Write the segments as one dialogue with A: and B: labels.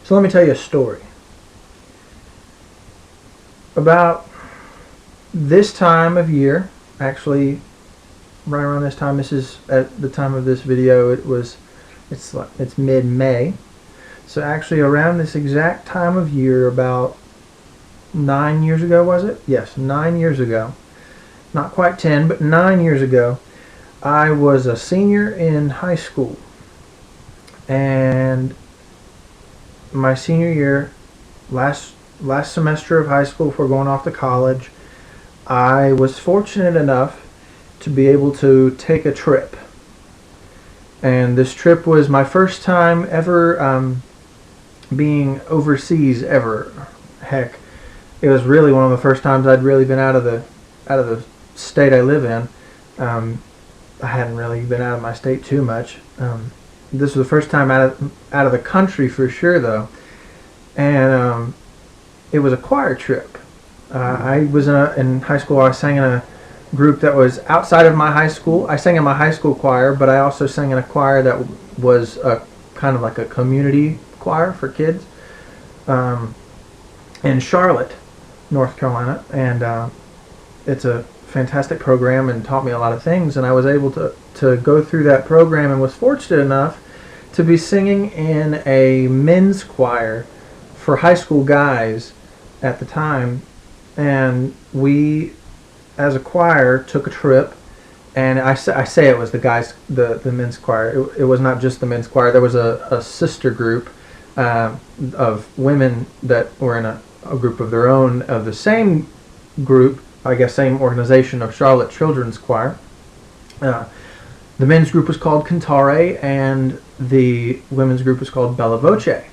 A: So let me tell you a story. About this time of year, actually right around this time, this is at the time of this video, it's mid-May. So actually around this exact time of year, about 9 years ago, was it? Yes, 9 years ago. Not quite 10, but 9 years ago, I was a senior in high school. And my senior year, last semester of high school before going off to college, I was fortunate enough to be able to take a trip. And this trip was my first time ever being overseas ever. Heck, it was really one of the first times I'd really been out of the state I live in. I hadn't really been out of my state too much. This was the first time out of the country for sure, though. And it was a choir trip. I was in high school. I sang in a group that was outside of my high school. I sang in my high school choir, but I also sang in a choir that was kind of like a community choir for kids in Charlotte, North Carolina. And it's a fantastic program and taught me a lot of things. And I was able to go through that program and was fortunate enough to be singing in a men's choir for high school guys at the time. And we, as a choir, took a trip. And I say it was the guys, the men's choir. It was not just the men's choir. There was a sister group of women that were in a group of their own, of the same group, I guess same organization, of Charlotte Children's Choir. The men's group was called Cantare, and the women's group was called Bella Voce.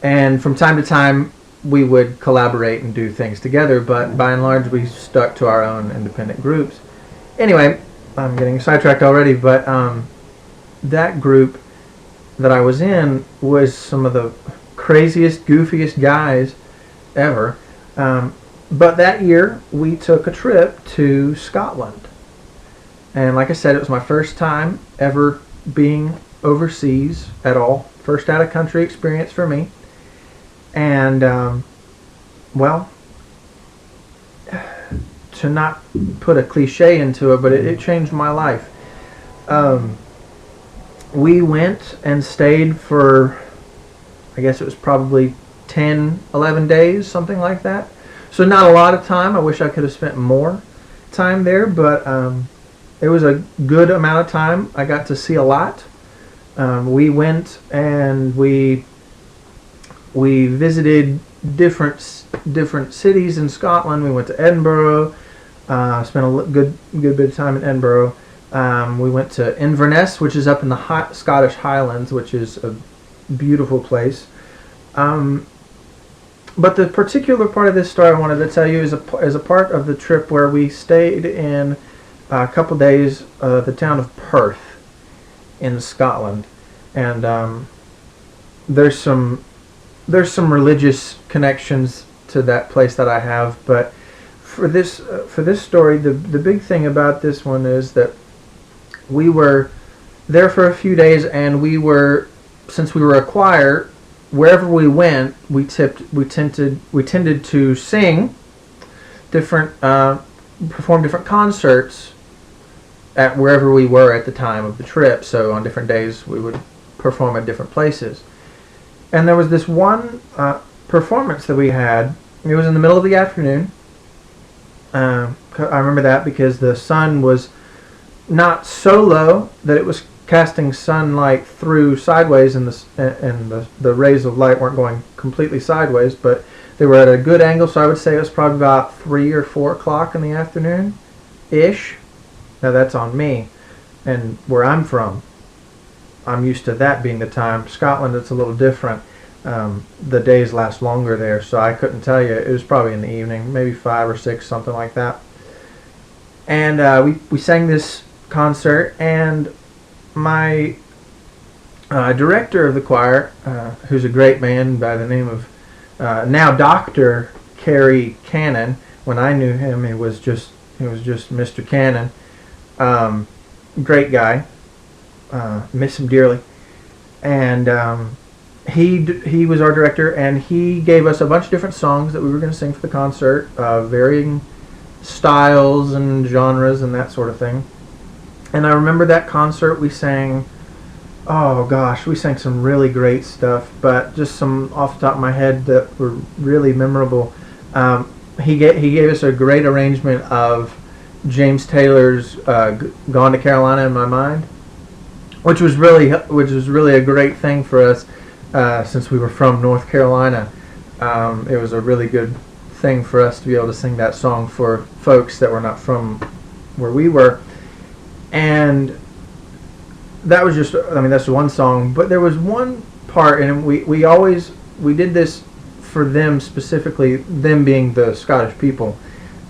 A: And from time to time, we would collaborate and do things together, but by and large, we stuck to our own independent groups. Anyway, I'm getting sidetracked already, but that group that I was in was some of the craziest, goofiest guys ever. But that year, we took a trip to Scotland. And like I said, it was my first time ever being overseas at all. First out-of-country experience for me. And, well, to not put a cliche into it, but it changed my life. We went and stayed for, I guess it was probably 10, 11 days, something like that. So not a lot of time. I wish I could have spent more time there, but it was a good amount of time. I got to see a lot. We went and we visited different cities in Scotland. We went to Edinburgh. Spent a good bit of time in Edinburgh. We went to Inverness, which is up in the Scottish Highlands, which is a beautiful place. But the particular part of this story I wanted to tell you is a part of the trip where we stayed in a couple days, the town of Perth in Scotland, and there's some religious connections to that place that I have. But for this story, the big thing about this one is that we were there for a few days, and since we were a choir, wherever we went, we tended to sing perform different concerts at wherever we were at the time of the trip. So on different days, we would perform at different places. And there was this one performance that we had. It was in the middle of the afternoon. I remember that because the sun was not so low that it was casting sunlight through sideways, and the rays of light weren't going completely sideways, but they were at a good angle. So I would say it was probably about 3 or 4 o'clock in the afternoon ish. Now that's on me, and where I'm from, I'm used to that being the time. Scotland, it's a little different. The days last longer there, so I couldn't tell you. It was probably in the evening, maybe 5 or 6, something like that. And we sang this concert, and my director of the choir, who's a great man by the name of now Dr. Kerry Cannon. When I knew him, he was just Mr. Cannon. Great guy. Miss him dearly. And he was our director, and he gave us a bunch of different songs that we were going to sing for the concert, varying styles and genres and that sort of thing. And I remember that concert we sang, oh gosh, we sang some really great stuff, but just some off the top of my head that were really memorable. He gave us a great arrangement of James Taylor's "Gone to Carolina in My Mind," which was really a great thing for us since we were from North Carolina. It was a really good thing for us to be able to sing that song for folks that were not from where we were. And that was just, I mean, that's one song, but there was one part, and we did this for them specifically, them being the Scottish people.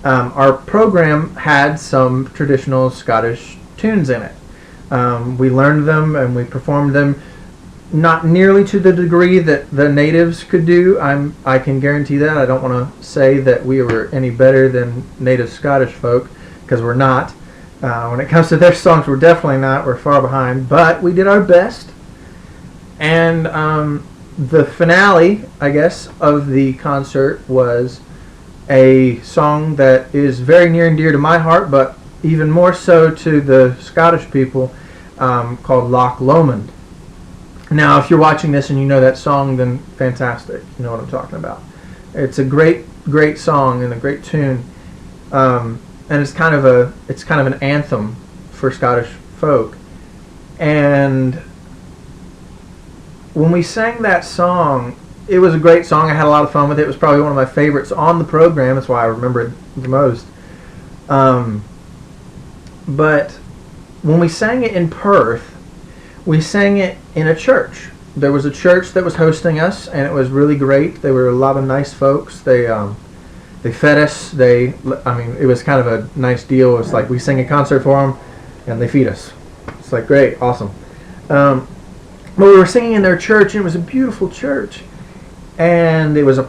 A: Our program had some traditional Scottish tunes in it. We learned them and we performed them, not nearly to the degree that the natives could do. I can guarantee that. I don't want to say that we were any better than native Scottish folk, because we're not. When it comes to their songs, we're definitely not. We're far behind. But we did our best. And the finale, I guess, of the concert was a song that is very near and dear to my heart, but even more so to the Scottish people, called Loch Lomond. Now, if you're watching this and you know that song, then fantastic. You know what I'm talking about. It's a great, great song and a great tune. And it's kind of an anthem for Scottish folk. And when we sang that song, it was a great song. I had a lot of fun with it. It was probably one of my favorites on the program. That's why I remember it the most. But when we sang it in Perth, we sang it in a church. There was a church that was hosting us, and it was really great. They were a lot of nice folks. They fed us. It was kind of a nice deal. It's like we sing a concert for them, and they feed us. It's like, great, awesome. But we were singing in their church, and it was a beautiful church. And it was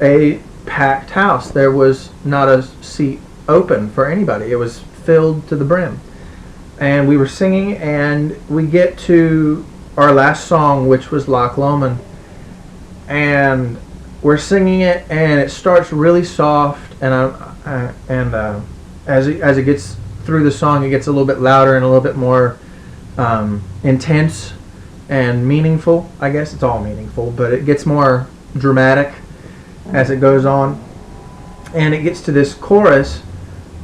A: a packed house. There was not a seat open for anybody. It was filled to the brim. And we were singing, and we get to our last song, which was Loch Lomond. And we're singing it, and it starts really soft, and as it gets through the song, it gets a little bit louder and a little bit more intense and meaningful. I guess it's all meaningful, but it gets more dramatic as it goes on. And it gets to this chorus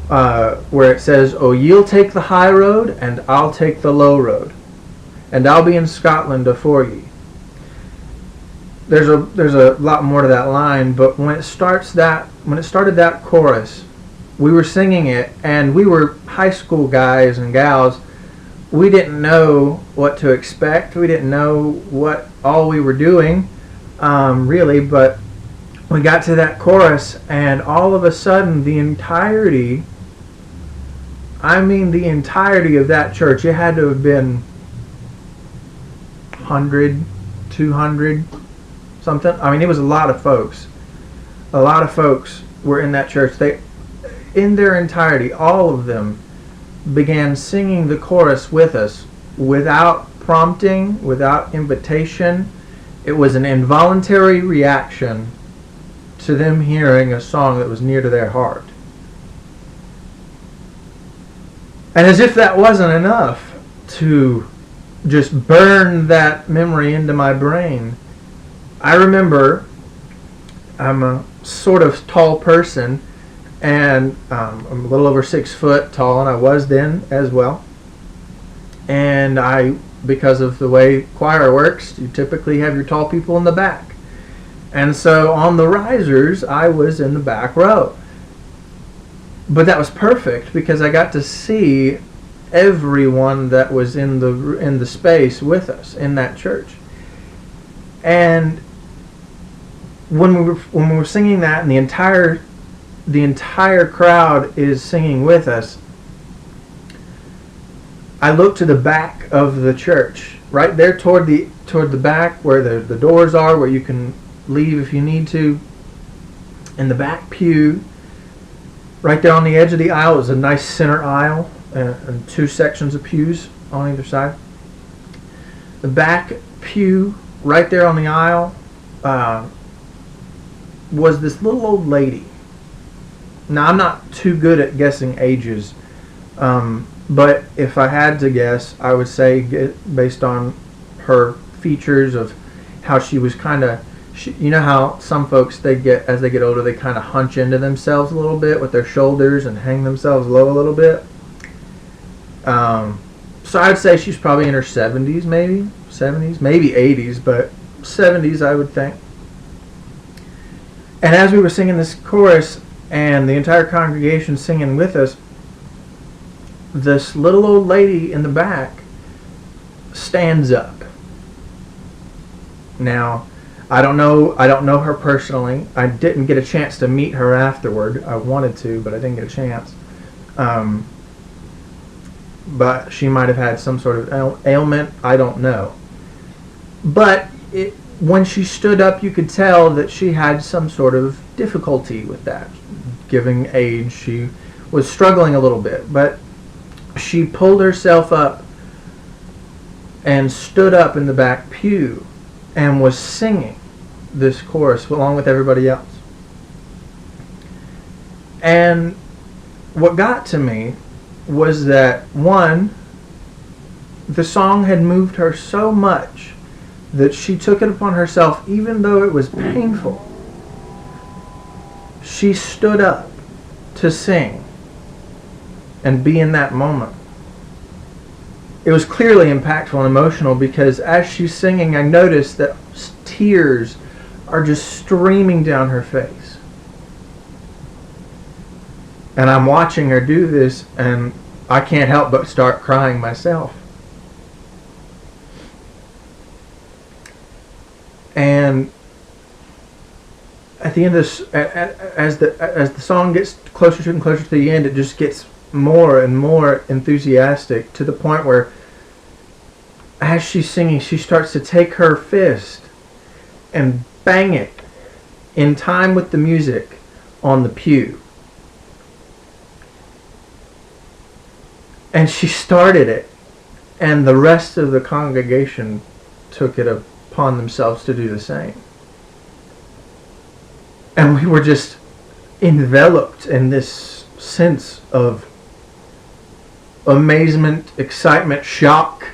A: where it says, "Oh, ye'll take the high road, and I'll take the low road, and I'll be in Scotland afore ye." There's a lot more to that line, but when it started that chorus, we were singing it, and we were high school guys and gals. We didn't know what to expect. We didn't know what all we were doing, really, but we got to that chorus, and all of a sudden, the entirety of that church, it had to have been 100, 200, something. I mean, it was a lot of folks. A lot of folks were in that church. They, in their entirety, all of them began singing the chorus with us without prompting, without invitation. It was an involuntary reaction to them hearing a song that was near to their heart. And as if that wasn't enough to just burn that memory into my brain, I remember, I'm a sort of tall person, and I'm a little over 6 foot tall, and I was then as well. And because of the way choir works, you typically have your tall people in the back. And so on the risers, I was in the back row. But that was perfect because I got to see everyone that was in the space with us in that church. And when we were singing that, and the entire crowd is singing with us, I looked to the back of the church, right there toward the back where the doors are, where you can leave if you need to. In the back pew, right there on the edge of the aisle, is a nice center aisle and 2 sections of pews on either side. The back pew right there on the aisle was this little old lady. Now, I'm not too good at guessing ages, but if I had to guess, I would say, based on her features of how she was kind of, you know how some folks, as they get older, they kind of hunch into themselves a little bit with their shoulders and hang themselves low a little bit. So I'd say she's probably in her 70s, maybe 80s, but 70s, I would think. And as we were singing this chorus, and the entire congregation singing with us, this little old lady in the back stands up. Now, I don't know her personally. I didn't get a chance to meet her afterward. I wanted to, but I didn't get a chance. But she might have had some sort of ailment. I don't know. But when she stood up, you could tell that she had some sort of difficulty with that. Given age, she was struggling a little bit. But she pulled herself up and stood up in the back pew and was singing this chorus along with everybody else. And what got to me was that, one, the song had moved her so much that she took it upon herself, even though it was painful. She stood up to sing and be in that moment. It was clearly impactful and emotional, because as she's singing, I noticed that tears are just streaming down her face. And I'm watching her do this, and I can't help but start crying myself. And at the end of this, as the song gets closer and closer to the end, it just gets more and more enthusiastic, to the point where, as she's singing, she starts to take her fist and bang it in time with the music on the pew. And she started it, and the rest of the congregation took it upon themselves to do the same. And we were just enveloped in this sense of amazement, excitement, shock,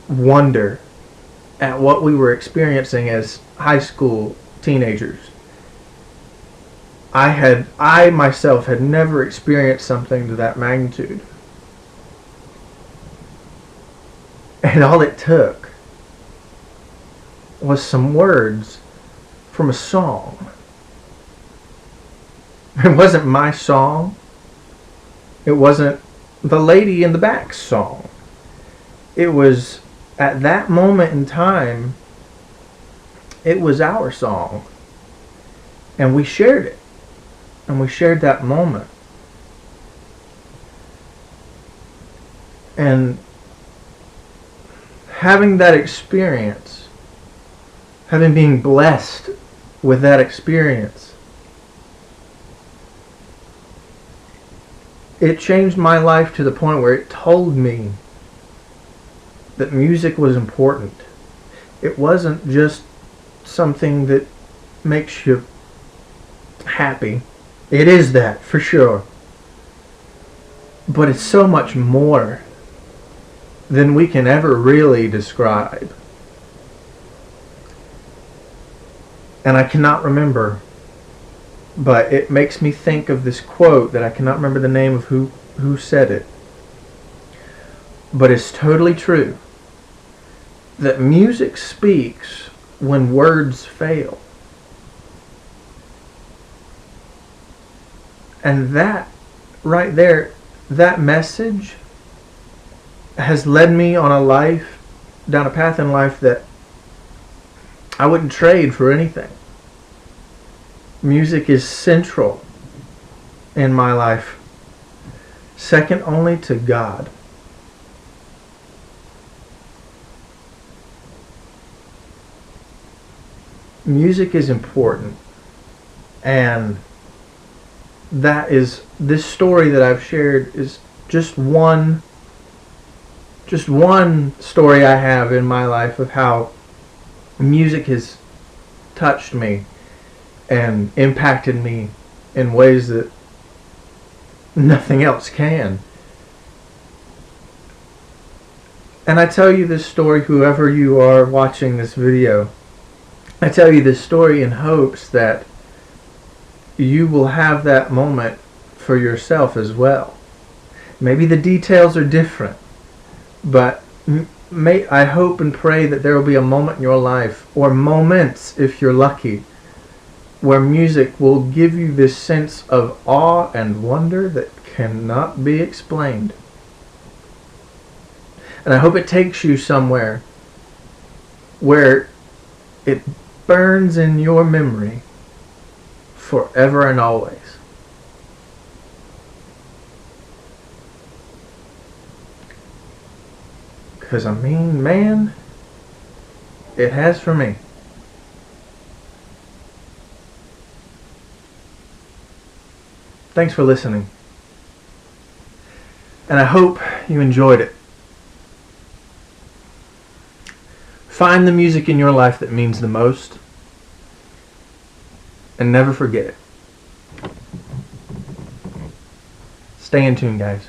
A: wonder at what we were experiencing as high school teenagers. I myself had never experienced something to that magnitude. And all it took was some words from a song. It wasn't my song. It wasn't the lady in the back's song. It was, at that moment in time, it was our song. And we shared it. And we shared that moment. And having that experience, having been blessed with that experience, it changed my life to the point where it told me that music was important. It wasn't just something that makes you happy. It is that, for sure. But it's so much more than we can ever really describe. And I cannot remember, but it makes me think of this quote that I cannot remember the name of who said it. But it's totally true. That music speaks when words fail. And that right there, that message has led me on down a path in life that I wouldn't trade for anything. Music is central in my life, second only to God. Music is important, and this story that I've shared is just one story I have in my life of how Music has touched me and impacted me in ways that nothing else can. And I tell you this story, whoever you are watching this video, I tell you this story in hopes that you will have that moment for yourself as well. Maybe the details are different, but I hope and pray that there will be a moment in your life, or moments if you're lucky, where music will give you this sense of awe and wonder that cannot be explained. And I hope it takes you somewhere where it burns in your memory forever and always. Because, I mean, man, it has for me. Thanks for listening. And I hope you enjoyed it. Find the music in your life that means the most, and never forget it. Stay in tune, guys.